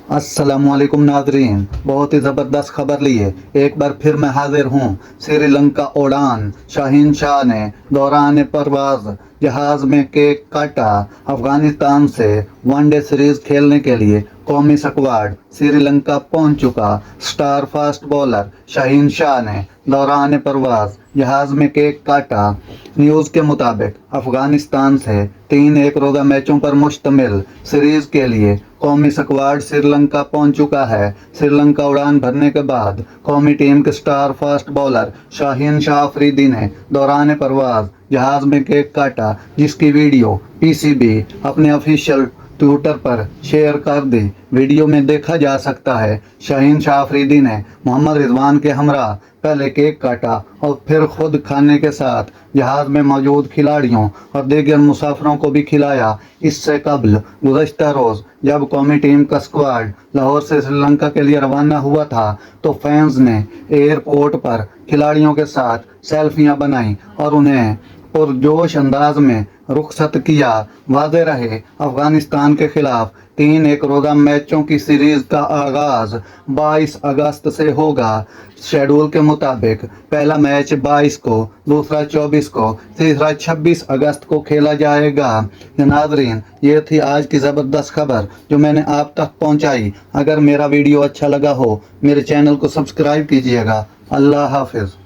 अस्सलामुअलैकुम नाजरीन, बहुत ही ज़बरदस्त खबर लिए एक बार फिर मैं हाजिर हूँ। श्रीलंका उड़ान, शाहीन शाह ने दौरान परवाज जहाज़ में केक काटा। अफगानिस्तान से वनडे सीरीज खेलने के लिए कौमी स्क्वाड श्रीलंका पहुंच चुका। Star fast bowler Shaheen Shah ने दौरान परवाज जहाज में केक काटा। न्यूज़ के मुताबिक अफगानिस्तान से 3 एक रोज़ा मैचों पर मुश्तमिल सीरीज के लिए कौमी स्क्वाड श्रीलंका पहुंच चुका है। श्रीलंका उड़ान भरने के बाद कौमी टीम के star fast bowler Shaheen Shah Afridi ने दौरान परवाज जहाज में केक काटा, जिसकी वीडियो पीसीबी अपने ऑफिशियल ट्विटर पर शेयर कर दी। वीडियो में देखा जा सकता है शाहीन शाह अफरीदी ने मोहम्मद रिजवान के हमरा पहले केक काटा और फिर खुद खाने के साथ जहाज में मौजूद खिलाड़ियों और दीगर मुसाफिरों को भी खिलाया। इससे कबल गुज़श्ता रोज़ जब कौमी टीम का स्क्वाड लाहौर से श्रीलंका के लिए रवाना हुआ था तो फैंस ने एयरपोर्ट पर खिलाड़ियों के साथ सेल्फियां बनाई और उन्हें पुरजोश अंदाज में रुखसत किया। वादे रहे अफगानिस्तान के खिलाफ 3 एक रोज़ा मैचों की सीरीज का आगाज 22 अगस्त से होगा। शेड्यूल के मुताबिक पहला मैच 22 को, दूसरा 24 को, तीसरा 26 अगस्त को खेला जाएगा। नाजरीन, ये थी आज की ज़बरदस्त खबर जो मैंने आप तक पहुंचाई। अगर मेरा वीडियो अच्छा लगा हो मेरे चैनल को सब्सक्राइब कीजिएगा। अल्लाह हाफिज़।